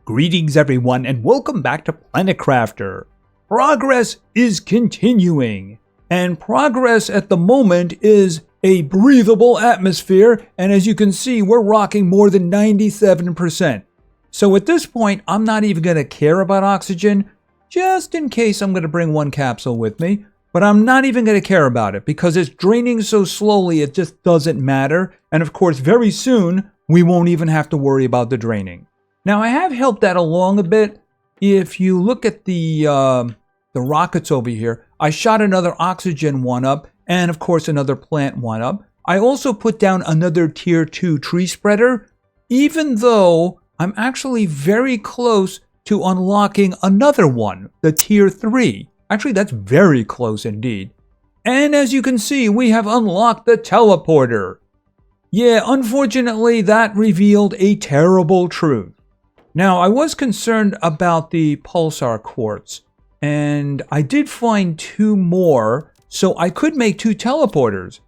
Greetings everyone and welcome back to Planet Crafter. Progress is continuing, and progress at the moment is a breathable atmosphere, and as you can see we're rocking more than 97%. So at this point I'm not even going to care about oxygen, just in case I'm going to bring one capsule with me, but I'm not even going to care about it because it's draining so slowly it just doesn't matter, and of course very soon we won't even have to worry about the draining. Now, I have helped that along a bit. If you look at the rockets over here, I shot another oxygen one up, and of course another plant one up. I also put down another tier 2 tree spreader, even though I'm actually very close to unlocking another one, the tier 3. Actually, that's very close indeed. And as you can see, we have unlocked the teleporter. Yeah, unfortunately, that revealed a terrible truth. Now, I was concerned about the pulsar quartz, and I did find 2 more, so I could make 2 teleporters.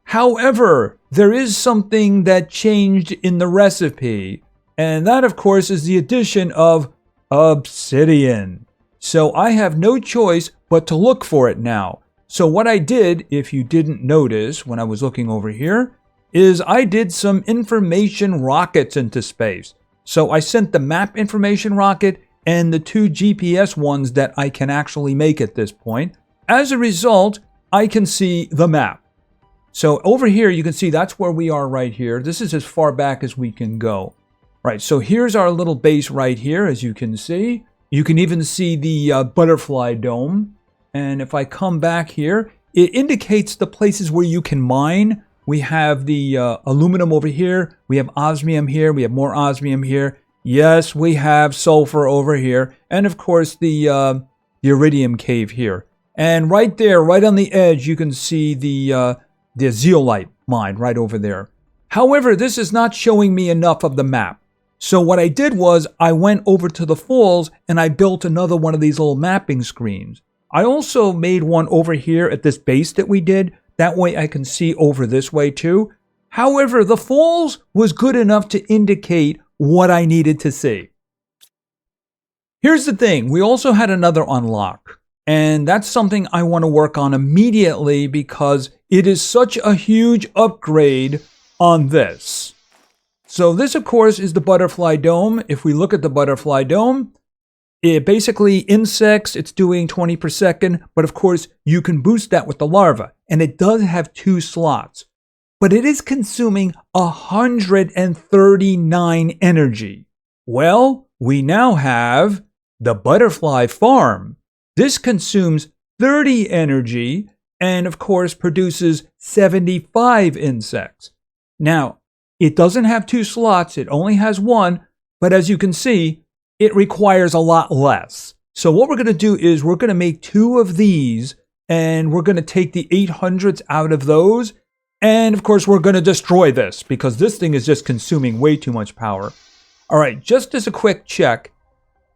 However, there is something that changed in the recipe, and that, of course, is the addition of Obsidian. So I have no choice but to look for it now. So what I did, if you didn't notice when I was looking over here, is I did some information rockets into space. So I sent the map information rocket and the 2 GPS ones that I can actually make at this point. As a result, I can see the map. So over here, you can see that's where we are right here. This is as far back as we can go. Right, so here's our little base right here, as you can see. You can even see the butterfly dome. And if I come back here, it indicates the places where you can mine. We have the aluminum over here, we have osmium here, we have more osmium here. Yes, we have sulfur over here, and of course the iridium cave here. And right there, right on the edge, you can see the zeolite mine right over there. However, this is not showing me enough of the map. So what I did was I went over to the falls and I built another one of these little mapping screens. I also made one over here at this base that we did. That way I can see over this way too. However, the falls was good enough to indicate what I needed to see. Here's the thing, we also had another unlock. And that's something I want to work on immediately because it is such a huge upgrade on this. So this, of course, is the butterfly dome. If we look at the butterfly dome, it basically insects, it's doing 20 per second, but of course you can boost that with the larva, and it does have 2 slots, but it is consuming 139 energy. Well, we now have the butterfly farm. This consumes 30 energy and of course produces 75 insects. Now, it doesn't have 2 slots, it only has 1, but as you can see, it requires a lot less. So what we're going to do is we're going to make 2 of these, and we're going to take the 800s out of those. And of course, we're going to destroy this because this thing is just consuming way too much power. All right, just as a quick check,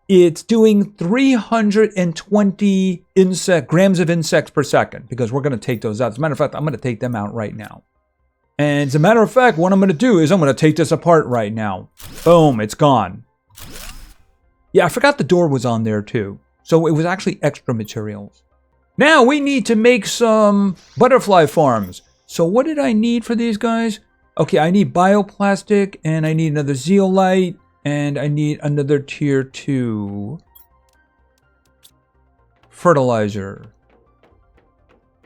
it's doing 320 grams of insects per second because we're going to take those out. As a matter of fact, I'm going to take them out right now. And as a matter of fact, what I'm going to do is I'm going to take this apart right now. Boom, it's gone. Yeah, I forgot the door was on there too. So it was actually extra materials. Now we need to make some butterfly farms. So what did I need for these guys? Okay, I need bioplastic, and I need another zeolite, and I need another tier 2 fertilizer.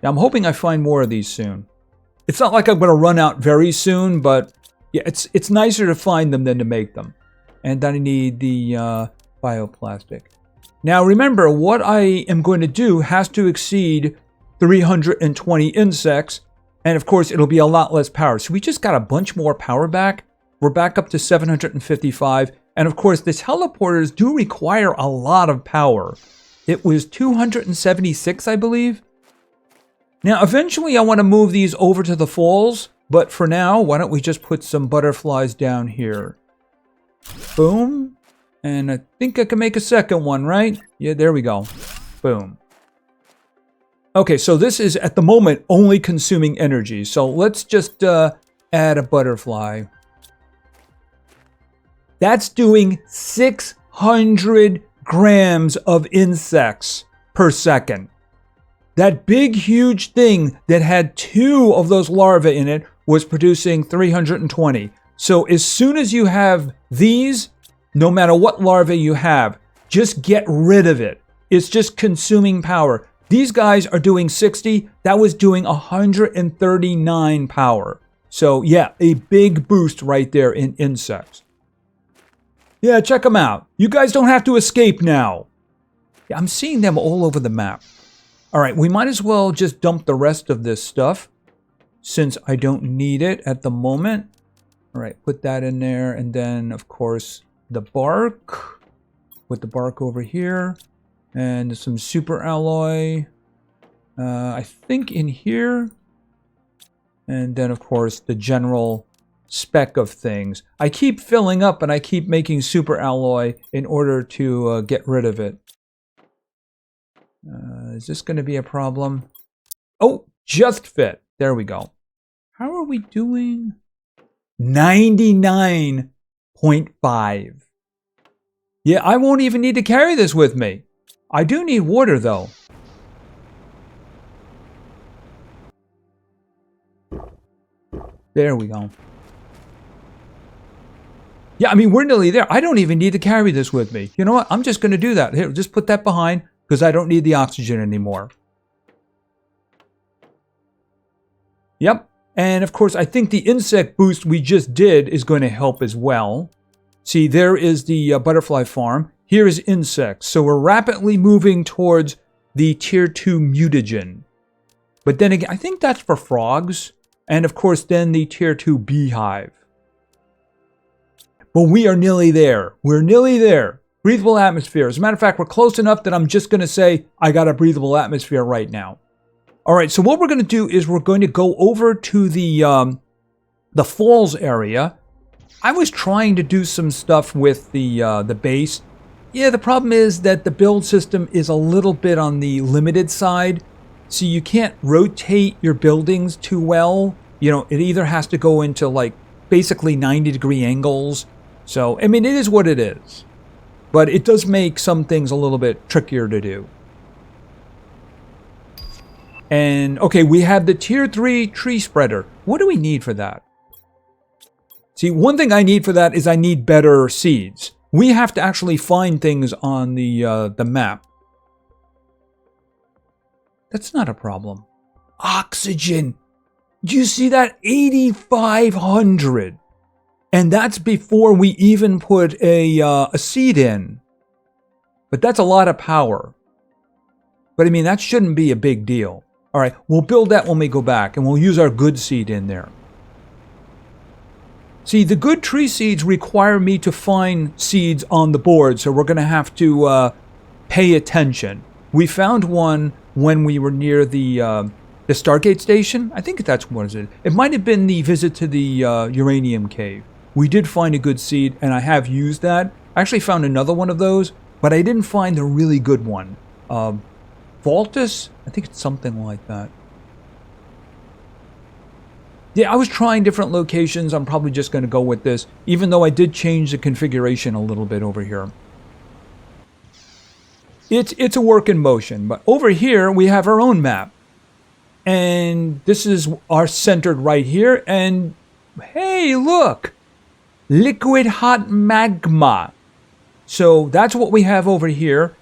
Now I'm hoping I find more of these soon. It's not like I'm going to run out very soon, but yeah, it's nicer to find them than to make them. And then I need the bioplastic. Now remember, what I am going to do has to exceed 320 insects, and of course it'll be a lot less power. So we just got a bunch more power back. We're back up to 755, and of course the teleporters do require a lot of power. It was 276, I believe. Now eventually I want to move these over to the falls, but for now, why don't we just put some butterflies down here. Boom. And I think I can make a second one, right? Yeah, there we go. Boom. Okay, so this is, at the moment, only consuming energy. So let's just add a butterfly. That's doing 6 800 grams of insects per second. That big, huge thing that had 2 of those larvae in it was producing 320. So as soon as you have these, no matter what larvae you have, just get rid of it. It's just consuming power. These guys are doing 60. That was doing 139 power. So yeah, a big boost right there in insects. Yeah, check them out. You guys don't have to escape now. Yeah, I'm seeing them all over the map. All right, we might as well just dump the rest of this stuff since I don't need it at the moment. All right, put that in there. And then, of course, the bark. Put the bark over here. And some super alloy. I think in here. And then, of course, the general spec of things. I keep filling up and I keep making super alloy in order to get rid of it. Is this going to be a problem? Oh, just fit. There we go. How are we doing? 99.5. Yeah, I won't even need to carry this with me. I do need water, though. There we go. Yeah, I mean, we're nearly there. I don't even need to carry this with me. You know what? I'm just going to do that. Here, just put that behind because I don't need the oxygen anymore. Yep. And of course, I think the insect boost we just did is going to help as well. See, there is the butterfly farm. Here is insects. So we're rapidly moving towards the tier 2 mutagen. But then again, I think that's for frogs. And of course, then the tier 2 beehive. But we are nearly there. We're nearly there. Breathable atmosphere. As a matter of fact, we're close enough that I'm just going to say I got a breathable atmosphere right now. All right, so what we're going to do is we're going to go over to the falls area. I was trying to do some stuff with the base. Yeah, the problem is that the build system is a little bit on the limited side. So you can't rotate your buildings too well. You know, it either has to go into like basically 90-degree angles. So, I mean, it is what it is. But it does make some things a little bit trickier to do. And, okay, we have the tier 3 tree spreader. What do we need for that? See, one thing I need for that is I need better seeds. We have to actually find things on the map. That's not a problem. Oxygen. Do you see that? 8,500. And that's before we even put a seed in. But that's a lot of power. But I mean, that shouldn't be a big deal. All right, we'll build that when we go back, and we'll use our good seed in there. See, the good tree seeds require me to find seeds on the board, so we're going to have to pay attention. We found one when we were near the Stargate station. I think that's what it is. It might have been the visit to the uranium cave. We did find a good seed, and I have used that. I actually found another one of those, but I didn't find the really good one. Voltus? I think it's something like that. Yeah, I was trying different locations. I'm probably just going to go with this, even though I did change the configuration a little bit over here. It's a work in motion, but over here we have our own map. And this is our centered right here. And hey, look! Liquid hot magma. So that's what we have over here.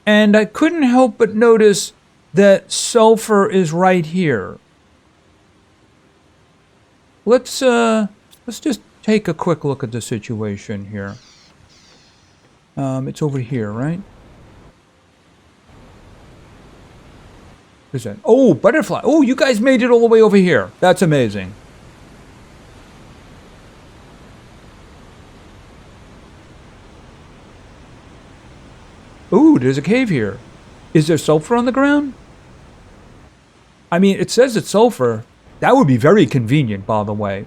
And I couldn't help but notice that sulfur is right here. Let's just take a quick look at the situation here. It's over here, right? Where's that? Oh, butterfly. Oh, you guys made it all the way over here. That's amazing. Ooh, there's a cave here. Is there sulfur on the ground? I mean, it says it's sulfur. That would be very convenient, by the way.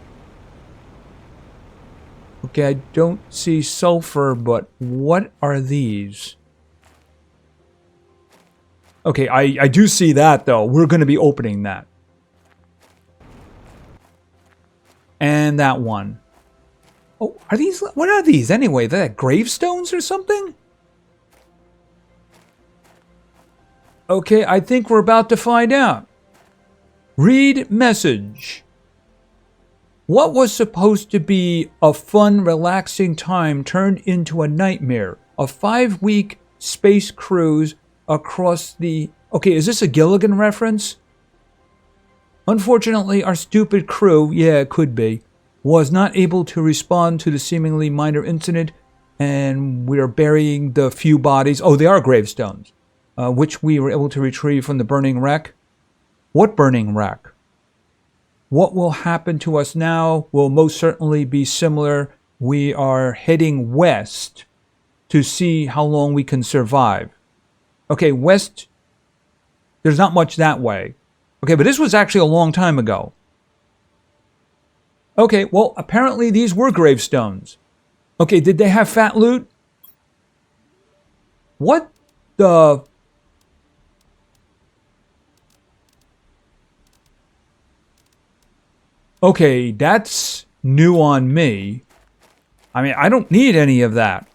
Okay, I don't see sulfur, but what are these? Okay, I do see that, though. We're going to be opening that. And that one. Oh, are these... What are these anyway? They're gravestones or something? Okay, I think we're about to find out. Read message. What was supposed to be a fun, relaxing time turned into a nightmare. A 5-week space cruise across the... Okay, is this a Gilligan reference? Unfortunately, our stupid crew, yeah, it could be, was not able to respond to the seemingly minor incident, and we are burying the few bodies. Oh, they are gravestones, which we were able to retrieve from the burning wreck. What burning wreck? What will happen to us now will most certainly be similar. We are heading west to see how long we can survive. Okay, west, there's not much that way. Okay, but this was actually a long time ago. Okay, well, apparently these were gravestones. Okay, did they have fat loot? What the... Okay, that's new on me. I mean, I don't need any of that.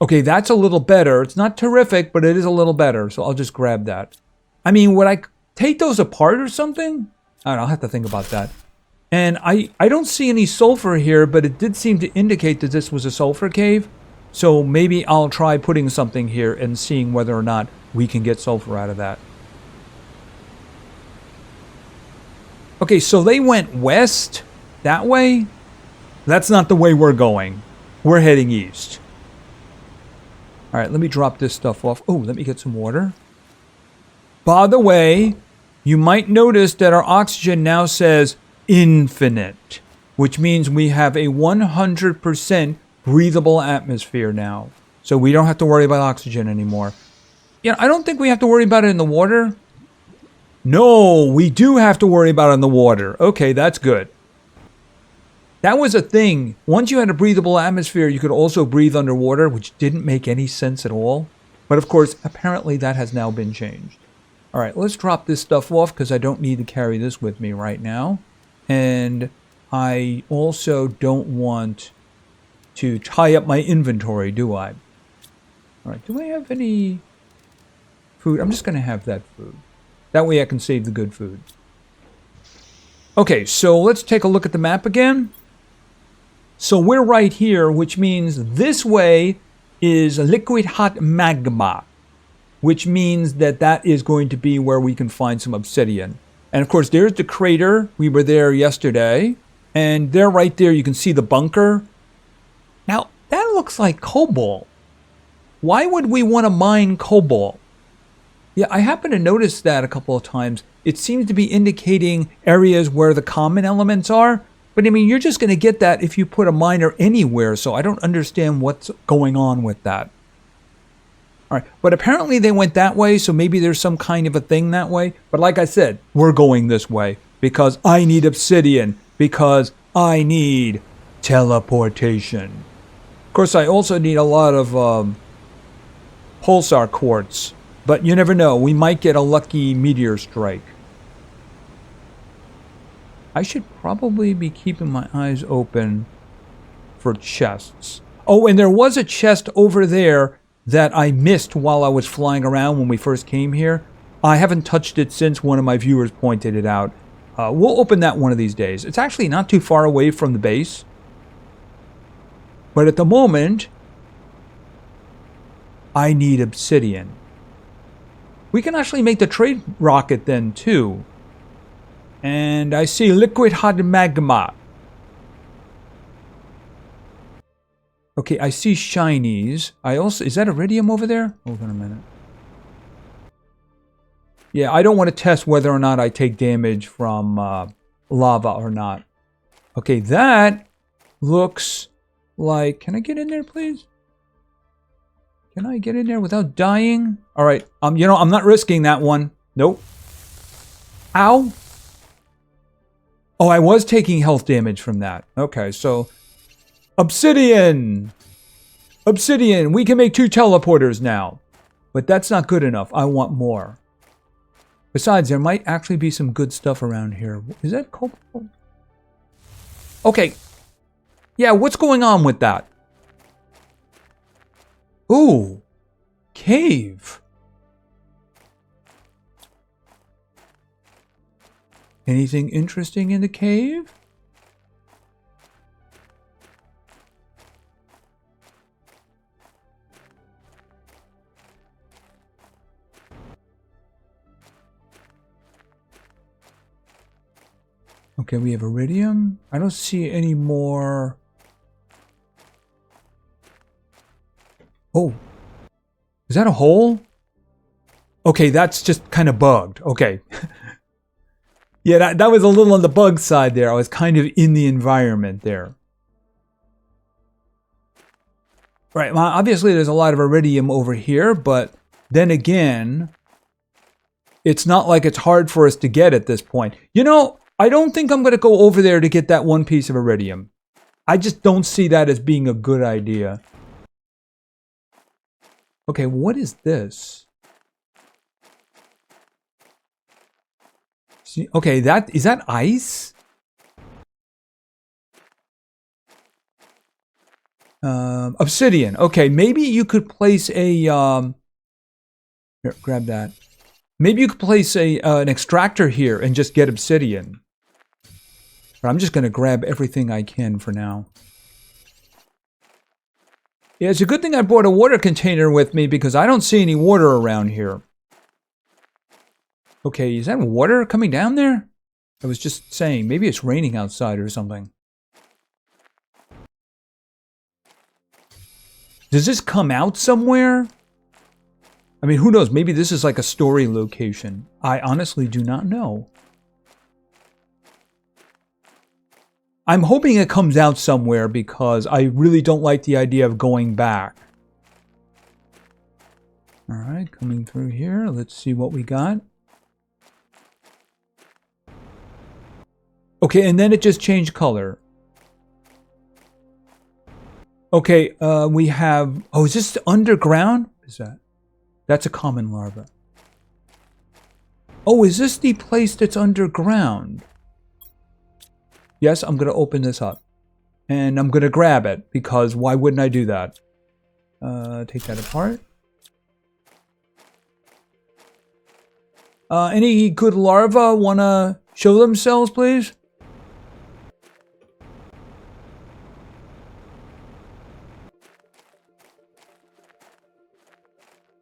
Okay, that's a little better. It's not terrific, but it is a little better, so I'll just grab that. I mean, would I take those apart or something? I don't know, I'll have to think about that. And I don't see any sulfur here, but it did seem to indicate that this was a sulfur cave. So maybe I'll try putting something here and seeing whether or not we can get sulfur out of that. Okay, so they went west that way. That's not the way we're going. We're heading east. All right, let me drop this stuff off. Oh, let me get some water. By the way, you might notice that our oxygen now says infinite, which means we have a 100% breathable atmosphere now. So we don't have to worry about oxygen anymore. Yeah, I don't think we have to worry about it in the water. No, we do have to worry about it in the water. Okay, that's good. That was a thing. Once you had a breathable atmosphere, you could also breathe underwater, which didn't make any sense at all. But of course, apparently that has now been changed. All right, let's drop this stuff off because I don't need to carry this with me right now. And I also don't want to tie up my inventory, do I? All right, do I have any food? I'm just going to have that food. That way I can save the good food. Okay, so let's take a look at the map again. So we're right here, which means this way is liquid hot magma, which means that that is going to be where we can find some obsidian. And of course, there's the crater. We were there yesterday. And there, right there, you can see the bunker. Now, that looks like cobalt. Why would we want to mine cobalt? Yeah, I happen to notice that a couple of times. It seems to be indicating areas where the common elements are. But I mean, you're just going to get that if you put a miner anywhere. So I don't understand what's going on with that. All right, but apparently they went that way, so maybe there's some kind of a thing that way. But like I said, we're going this way because I need obsidian, because I need teleportation. Of course, I also need a lot of pulsar quartz, but you never know. We might get a lucky meteor strike. I should probably be keeping my eyes open for chests. Oh, and there was a chest over there that I missed while I was flying around when we first came here. I haven't touched it since one of my viewers pointed it out. We'll open that one of these days. It's actually not too far away from the base. But at the moment, I need obsidian. We can actually make the trade rocket then too. And I see liquid hot magma. Okay, I see shinies. I also... Is that iridium over there? Hold on a minute. Yeah, I don't want to test whether or not I take damage from lava or not. Okay, that looks like... Can I get in there, please? Can I get in there without dying? All right, you know, I'm not risking that one. Nope. Ow. Oh, I was taking health damage from that. Okay, so... Obsidian! Obsidian! We can make 2 teleporters now. But that's not good enough. I want more. Besides, there might actually be some good stuff around here. Is that cobalt? Okay. Yeah, what's going on with that? Ooh, cave. Anything interesting in the cave? Okay, we have iridium. I don't see any more. Oh, is that a hole? Okay, that's just kind of bugged. Okay. Yeah, that was a little on the bug side there. I was kind of in the environment there. Right, well, obviously there's a lot of iridium over here, but then again, it's not like it's hard for us to get at this point. You know, I don't think I'm going to go over there to get that one piece of iridium. I just don't see that as being a good idea. Okay, what is this? See, okay, is that ice? Obsidian. Okay, maybe you could place a here, grab that. Maybe you could place an extractor here and just get obsidian. But I'm just going to grab everything I can for now. Yeah, it's a good thing I brought a water container with me because I don't see any water around here. Okay, is that water coming down there? I was just saying, maybe it's raining outside or something. Does this come out somewhere? I mean, who knows? Maybe this is like a story location. I honestly do not know. I'm hoping it comes out somewhere because I really don't like the idea of going back. All right, coming through here. Let's see what we got. Okay, and then it just changed color. Okay, we have... Oh, is this underground? What is that? That's a common larva. Oh, is this the place that's underground? Yes, I'm going to open this up. And I'm going to grab it, because why wouldn't I do that? Take that apart. Any good larvae want to show themselves, please?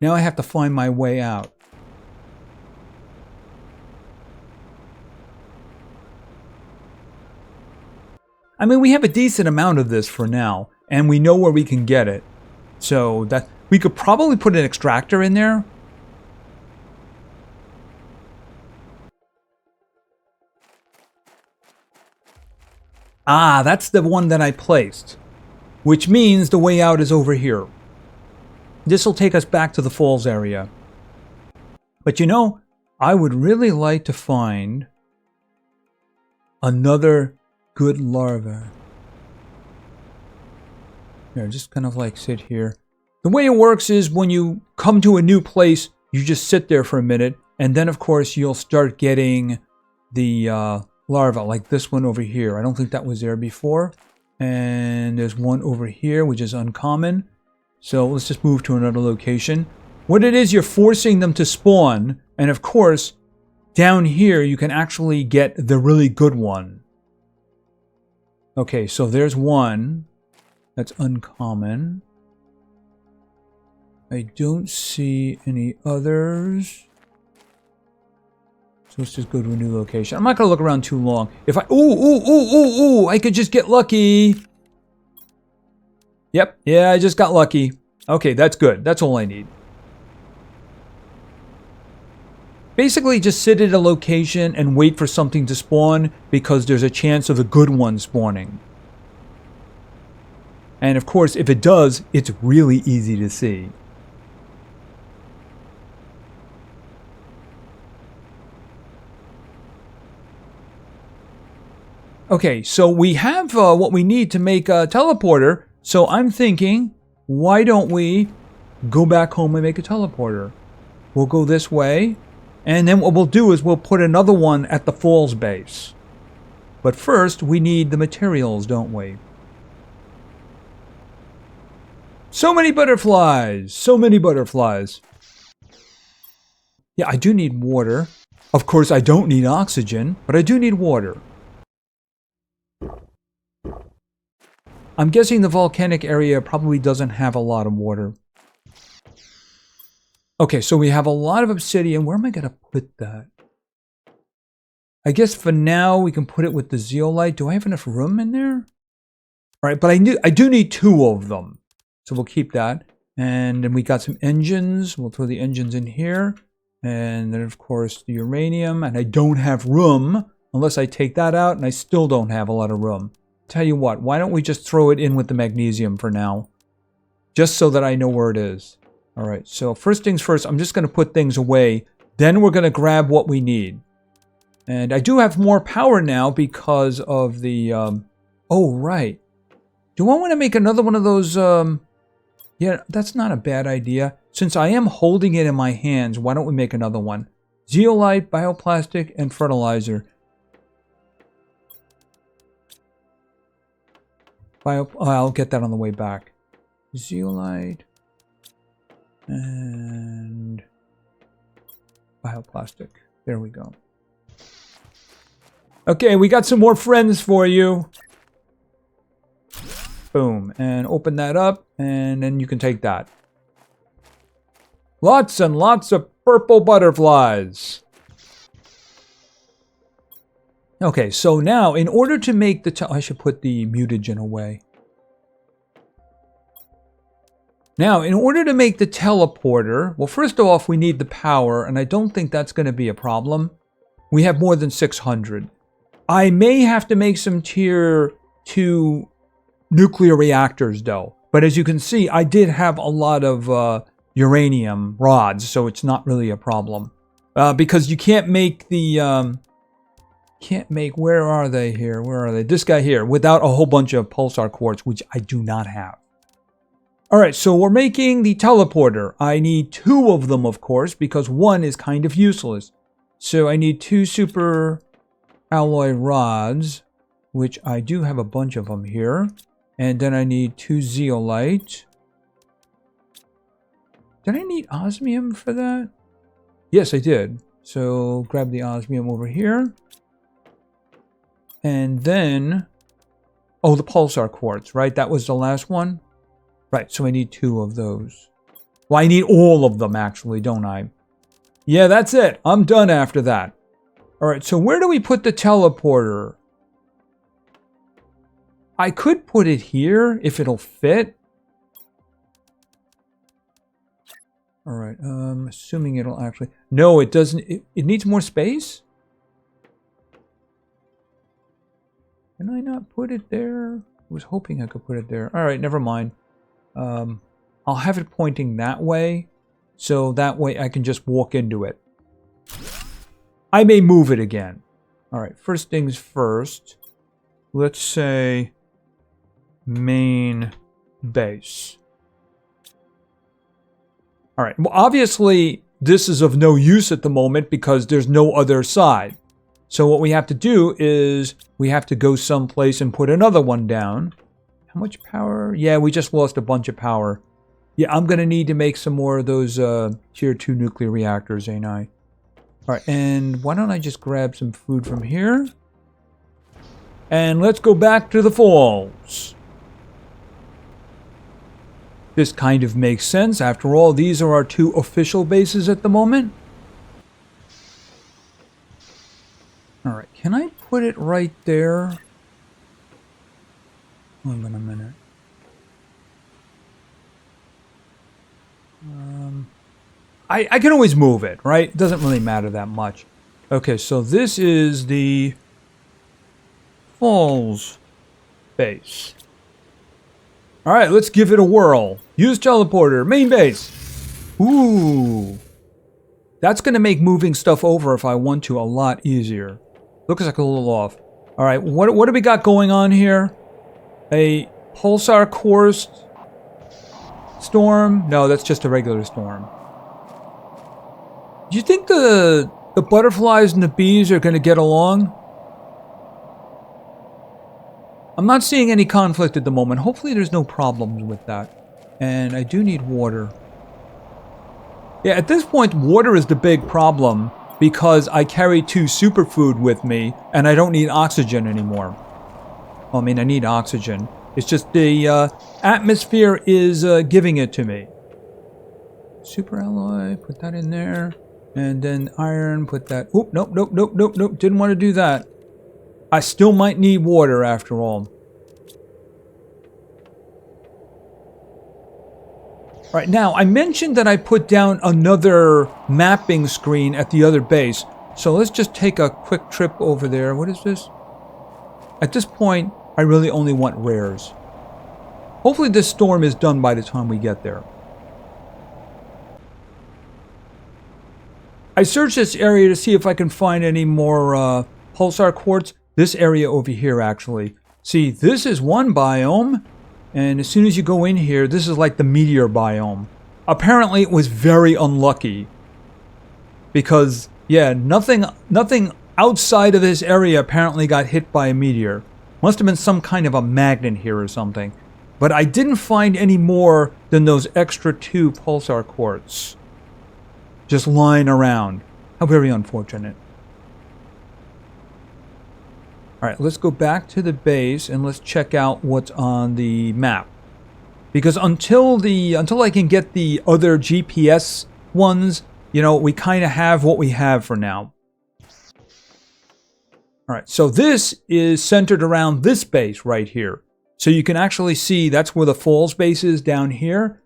Now I have to find my way out. I mean, we have a decent amount of this for now, and we know where we can get it. So that we could probably put an extractor in there. Ah, that's the one that I placed, which means the way out is over here. This will take us back to the falls area. But you know, I would really like to find another good larva. Here, just kind of like sit here. The way it works is when you come to a new place, you just sit there for a minute, and then of course you'll start getting the larva, like this one over here. I don't think that was there before. And there's one over here, which is uncommon. So let's just move to another location. What it is, you're forcing them to spawn. And of course, down here, you can actually get the really good one. Okay, so there's one. That's uncommon. I don't see any others. So let's just go to a new location. I'm not going to look around too long. If I... Ooh, I could just get lucky. Yep, yeah, I just got lucky. Okay, that's good. That's all I need. Basically, just sit at a location and wait for something to spawn because there's a chance of a good one spawning. And of course, if it does, it's really easy to see. Okay, so we have what we need to make a teleporter. So I'm thinking, why don't we go back home and make a teleporter? We'll go this way. And then what we'll do is we'll put another one at the falls base. But first, we need the materials, don't we? So many butterflies. So many butterflies. Yeah, I do need water. Of course, I don't need oxygen, but I do need water. I'm guessing the volcanic area probably doesn't have a lot of water. Okay, so we have a lot of obsidian. Where am I going to put that? I guess for now we can put it with the zeolite. Do I have enough room in there? All right, but I do need 2 of them. So we'll keep that. And then we got some engines. We'll throw the engines in here. And then, of course, the uranium. And I don't have room unless I take that out. And I still don't have a lot of room. Tell you what, why don't we just throw it in with the magnesium for now? Just so that I know where it is. All right, so first things first, I'm just going to put things away. Then we're going to grab what we need. And I do have more power now because of the... oh, right. Do I want to make another one of those... yeah, that's not a bad idea. Since I am holding it in my hands, why don't we make another one? Zeolite, bioplastic, and fertilizer. I'll get that on the way back. Zeolite and bioplastic. There we go. Okay, we got some more friends for you. Boom. And open that up, and then you can take that. Lots and lots of purple butterflies. Okay, so now, in order to make the... I should put the mutagen away. Now, in order to make the teleporter... Well, first off, we need the power, and I don't think that's going to be a problem. We have more than 600. I may have to make some tier 2 nuclear reactors, though. But as you can see, I did have a lot of uranium rods, so it's not really a problem. Because you can't make the... where are they here? Where are they? This guy here, without a whole bunch of pulsar quartz, which I do not have. All right, so we're making the teleporter. I need 2 of them, of course, because 1 is kind of useless. So I need 2 super alloy rods, which I do have a bunch of them here. And then I need 2 zeolite. Did I need osmium for that? Yes, I did. So grab the osmium over here. And then, oh, the pulsar quartz, right? That was the last one? Right, so I need 2 of those. Well, I need all of them, actually, don't I? Yeah, that's it. I'm done after that. All right, so where do we put the teleporter? I could put it here, if it'll fit. All right, assuming it'll actually... No, it doesn't. It needs more space? Can I not put it there? I was hoping I could put it there. All right, never mind. I'll have it pointing that way, so that way I can just walk into it. I may move it again. All right, first things first. Let's say main base. All right, well, obviously this is of no use at the moment because there's no other side. So what we have to do is we have to go someplace and put another one down. How much power? Yeah, we just lost a bunch of power. Yeah, I'm going to need to make some more of those tier 2 nuclear reactors, ain't I? All right, and why don't I just grab some food from here? And let's go back to the falls. This kind of makes sense. After all, these are our 2 official bases at the moment. All right, can I put it right there? Hold on a minute. I can always move it, right? It doesn't really matter that much. Okay, so this is the falls base. All right, let's give it a whirl. Use teleporter, main base. Ooh. That's going to make moving stuff over if I want to a lot easier. Looks like a little off. All right, what do we got going on here? A pulsar quartz storm? No, that's just a regular storm. Do you think the butterflies and the bees are going to get along? I'm not seeing any conflict at the moment. Hopefully there's no problems with that. And I do need water. Yeah, at this point, water is the big problem because I carry 2 superfood with me and I don't need oxygen anymore. Well, I mean, I need oxygen. It's just the atmosphere is giving it to me. Super alloy, put that in there. And then iron, put that... Oop, nope. Didn't want to do that. I still might need water after all. All right, now, I mentioned that I put down another mapping screen at the other base. So let's just take a quick trip over there. What is this? At this point, I really only want rares. Hopefully this storm is done by the time we get there. I searched this area to see if I can find any more pulsar quartz. This area over here, actually. See, this is one biome. And as soon as you go in here, this is like the meteor biome. Apparently, it was very unlucky. Because, yeah, nothing outside of this area apparently got hit by a meteor. Must have been some kind of a magnet here or something. But I didn't find any more than those extra 2 pulsar quartz. Just lying around. How very unfortunate. Alright, let's go back to the base and let's check out what's on the map. Because until I can get the other GPS ones, you know, we kind of have what we have for now. Alright, so this is centered around this base right here. So you can actually see that's where the falls base is down here.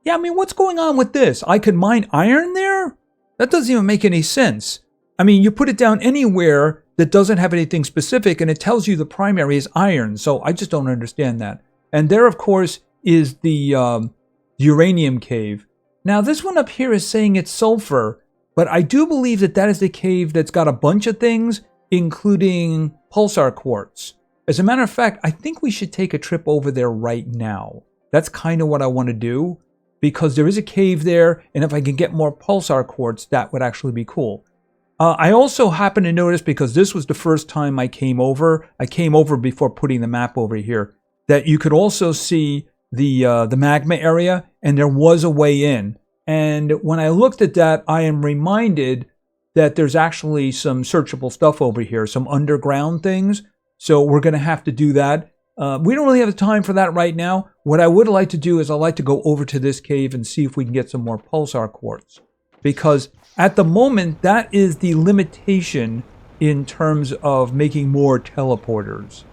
Yeah, I mean, what's going on with this? I could mine iron there? That doesn't even make any sense. I mean, you put it down anywhere that doesn't have anything specific, and it tells you the primary is iron, so I just don't understand that. And there, of course, is the uranium cave. Now, this one up here is saying it's sulfur, but I do believe that that is the cave that's got a bunch of things, including pulsar quartz. As a matter of fact, I think we should take a trip over there right now. That's kind of what I want to do, because there is a cave there, and if I can get more pulsar quartz, that would actually be cool. I also happen to notice, because this was the first time I came over before putting the map over here, that you could also see the magma area, and there was a way in. And when I looked at that, I am reminded that there's actually some searchable stuff over here, some underground things. So we're going to have to do that. We don't really have the time for that right now. What I would like to do is I'd like to go over to this cave and see if we can get some more pulsar quartz. Because at the moment, that is the limitation in terms of making more teleporters.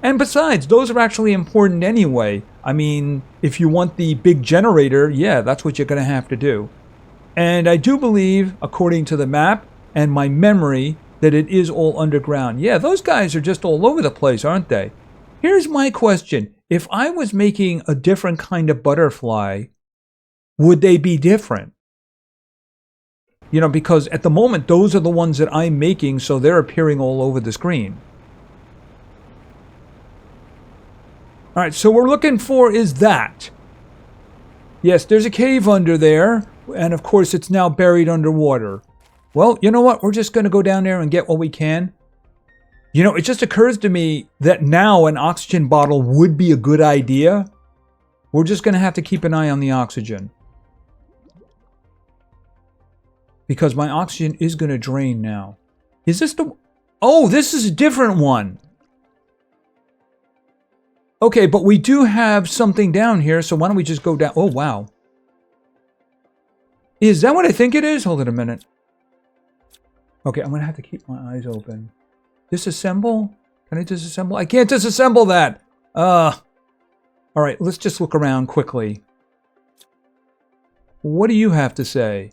And besides, those are actually important anyway. I mean, if you want the big generator, yeah, that's what you're going to have to do. And I do believe, according to the map and my memory, that it is all underground. Yeah, those guys are just all over the place, aren't they? Here's my question. If I was making a different kind of butterfly, would they be different? You know, because at the moment, those are the ones that I'm making, so they're appearing all over the screen. All right, so what we're looking for is that. Yes, there's a cave under there, and of course, it's now buried underwater. Well, you know what? We're just going to go down there and get what we can. You know, it just occurs to me that now an oxygen bottle would be a good idea. We're just going to have to keep an eye on the oxygen. Because my oxygen is going to drain now. Is this the... Oh, this is a different one. Okay, but we do have something down here, so why don't we just go down... Oh, wow. Is that what I think it is? Hold it a minute. Okay, I'm going to have to keep my eyes open. Disassemble? Can I disassemble? I can't disassemble that! Alright, let's just look around quickly. What do you have to say?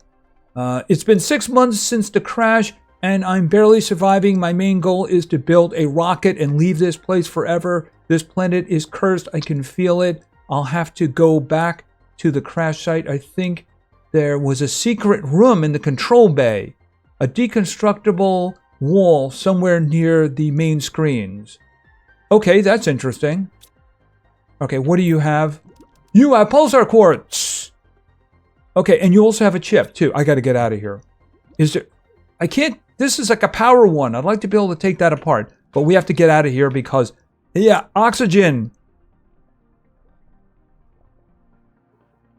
It's been 6 months since the crash, and I'm barely surviving. My main goal is to build a rocket and leave this place forever. This planet is cursed. I can feel it. I'll have to go back to the crash site. I think there was a secret room in the control bay. A deconstructible wall somewhere near the main screens. Okay, that's interesting. Okay, what do you have? You have pulsar quartz! Okay, and you also have a chip, too. I gotta get out of here. Is there... I can't... This is like a power one. I'd like to be able to take that apart. But we have to get out of here because... Yeah, oxygen!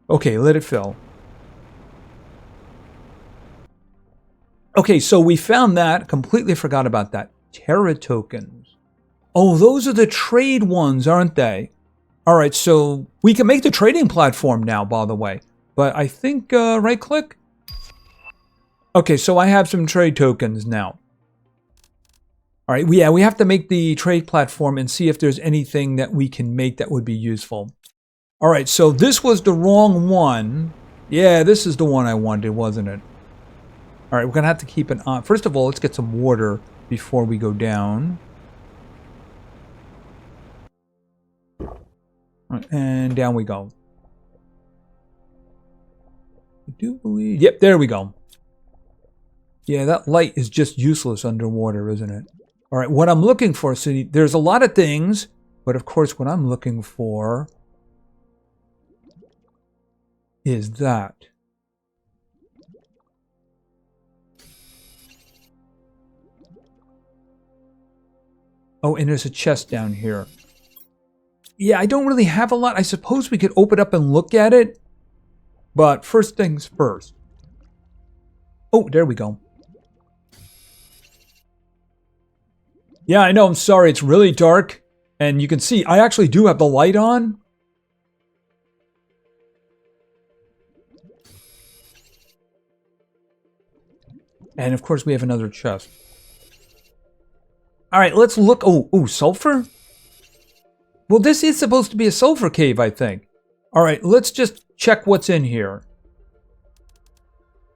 Okay, let it fill. Okay, so we found that. Completely forgot about that. Terra tokens. Oh, those are the trade ones, aren't they? All right, so we can make the trading platform now, by the way. But I think right click. Okay, so I have some trade tokens now. All right, we have to make the trade platform and see if there's anything that we can make that would be useful. All right, so this was the wrong one. Yeah, this is the one I wanted, wasn't it? All right, we're going to have to keep an eye. First of all, let's get some water before we go down. And down we go. I do believe... Yep, there we go. Yeah, that light is just useless underwater, isn't it? All right, what I'm looking for... So there's a lot of things, but of course what I'm looking for is that. Oh, and there's a chest down here. Yeah, I don't really have a lot. I suppose we could open up and look at it. But first things first. Oh, there we go. Yeah, I know. I'm sorry. It's really dark. And you can see I actually do have the light on. And of course we have another chest. All right, let's look. Oh, sulfur? Well, this is supposed to be a sulfur cave, I think. All right, let's just check what's in here.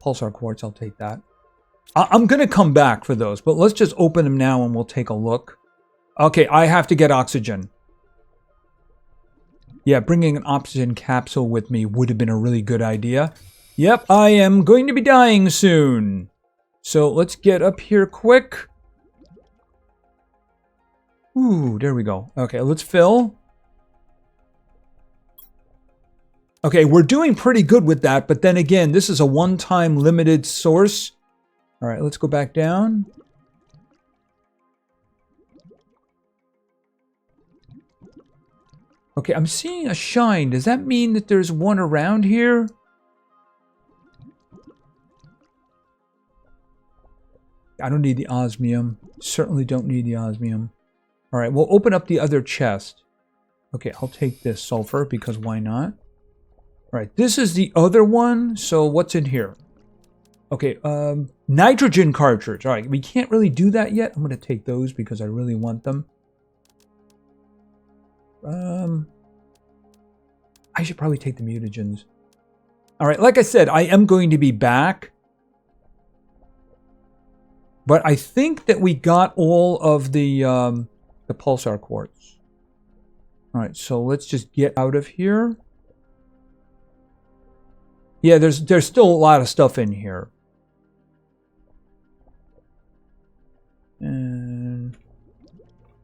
Pulsar quartz, I'll take that. I'm going to come back for those, but let's just open them now and we'll take a look. Okay, I have to get oxygen. Yeah, bringing an oxygen capsule with me would have been a really good idea. Yep, I am going to be dying soon. So let's get up here quick. Ooh, there we go. Okay, let's fill. Okay, we're doing pretty good with that, but then again, this is a one-time limited source. All right, let's go back down. Okay, I'm seeing a shine. Does that mean that there's one around here? I don't need the osmium. Certainly don't need the osmium. All right, we'll open up the other chest. Okay, I'll take this sulfur because why not? All right, this is the other one. So what's in here? Okay, nitrogen cartridge. All right, we can't really do that yet. I'm going to take those because I really want them. I should probably take the mutagens. All right, like I said, I am going to be back. But I think that we got all of the pulsar quartz. All right, so let's just get out of here. Yeah, there's still a lot of stuff in here. And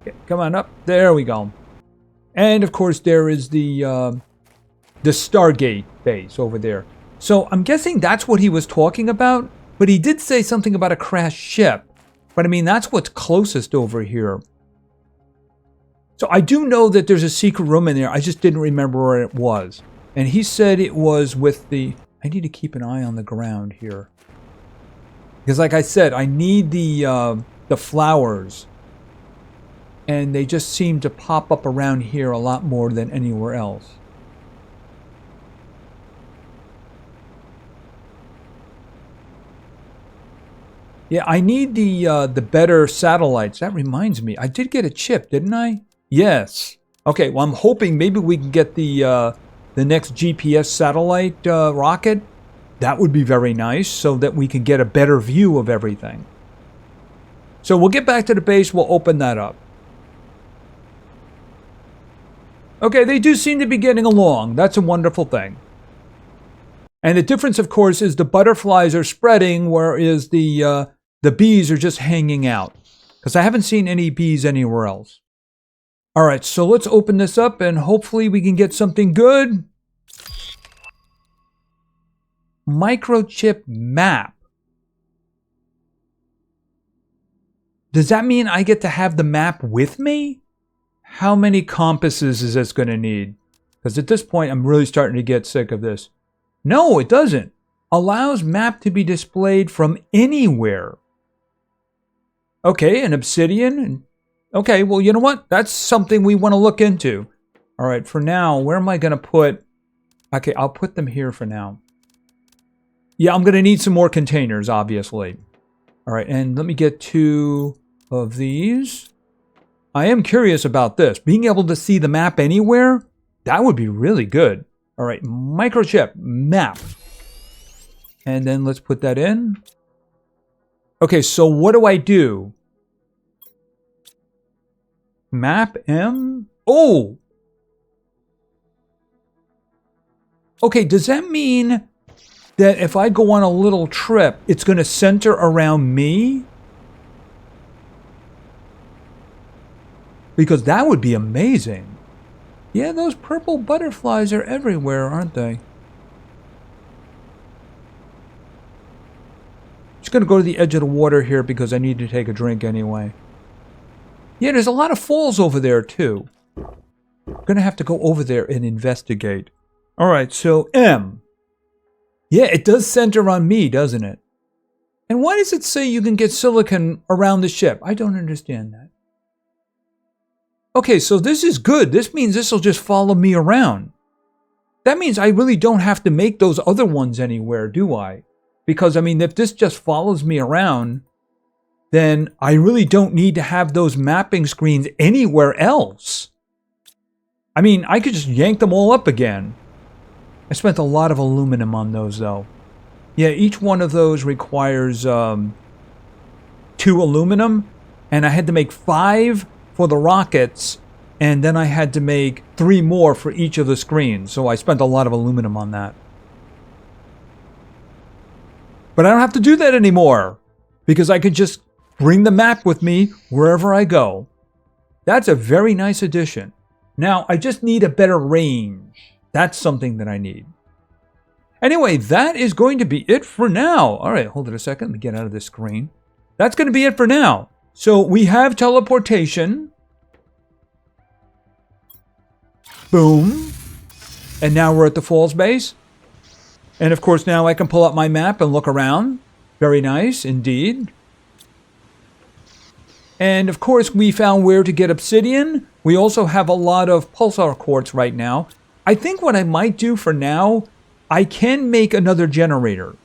okay, come on up. There we go. And of course there is the Stargate base over there. So I'm guessing that's what he was talking about. But he did say something about a crashed ship. But I mean, that's what's closest over here. So I do know that there's a secret room in there. I just didn't remember where it was. And he said it was with the... I need to keep an eye on the ground here. Because like I said, I need the flowers. And they just seem to pop up around here a lot more than anywhere else. Yeah, I need the better satellites. That reminds me, I did get a chip, didn't I? Yes. Okay, well, I'm hoping maybe we can get the next GPS satellite rocket. That would be very nice, so that we can get a better view of everything. So we'll get back to the base. We'll open that up. Okay, they do seem to be getting along. That's a wonderful thing. And the difference, of course, is the butterflies are spreading, whereas the bees are just hanging out. Because I haven't seen any bees anywhere else. All right, so let's open this up, and hopefully we can get something good. Microchip map. Does that mean I get to have the map with me? How many compasses is this going to need? Because at this point, I'm really starting to get sick of this. No, it doesn't. Allows map to be displayed from anywhere. Okay, an obsidian. Okay, well, you know what? That's something we want to look into. All right, for now, where am I going to put... Okay, I'll put them here for now. Yeah, I'm going to need some more containers, obviously. All right, and let me get 2 of these. I am curious about this. Being able to see the map anywhere, that would be really good. All right, microchip, map. And then let's put that in. Okay, so what do I do? Map M? Oh! Okay, does that mean that if I go on a little trip, it's going to center around me? Because that would be amazing. Yeah, those purple butterflies are everywhere, aren't they? Just going to go to the edge of the water here because I need to take a drink anyway. Yeah, there's a lot of falls over there too. Going to have to go over there and investigate. All right, so M. Yeah, it does center on me, doesn't it? And why does it say you can get silicon around the ship? I don't understand that. Okay, so this is good. This means this will just follow me around. That means I really don't have to make those other ones anywhere, do I? Because, I mean, if this just follows me around, then I really don't need to have those mapping screens anywhere else. I mean, I could just yank them all up again. I spent a lot of aluminum on those, though. Yeah, each one of those requires 2 aluminum, and I had to make 5 for the rockets, and then I had to make 3 more for each of the screens, so I spent a lot of aluminum on that. But I don't have to do that anymore, because I could just bring the map with me wherever I go. That's a very nice addition. Now, I just need a better range. That's something that I need. Anyway, that is going to be it for now. All right, hold it a second. Let me get out of this screen. That's going to be it for now. So we have teleportation. Boom. And now we're at the falls base. And of course, now I can pull up my map and look around. Very nice indeed. And of course, we found where to get obsidian. We also have a lot of pulsar quartz right now. I think what I might do for now, I can make another generator.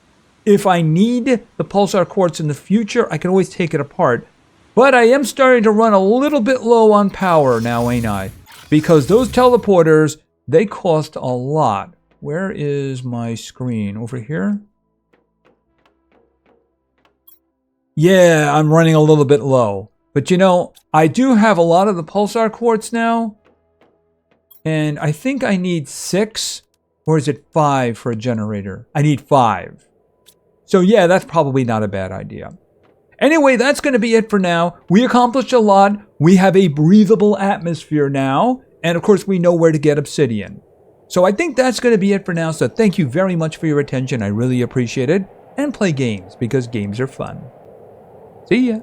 If I need the pulsar quartz in the future, I can always take it apart. But I am starting to run a little bit low on power now, ain't I? Because those teleporters, they cost a lot. Where is my screen? Over here? Yeah, I'm running a little bit low. But you know, I do have a lot of the pulsar quartz now. And I think I need 6, or is it 5 for a generator? I need 5. So yeah, that's probably not a bad idea. Anyway, that's going to be it for now. We accomplished a lot. We have a breathable atmosphere now. And of course, we know where to get obsidian. So I think that's going to be it for now. So thank you very much for your attention. I really appreciate it. And play games, because games are fun. See ya.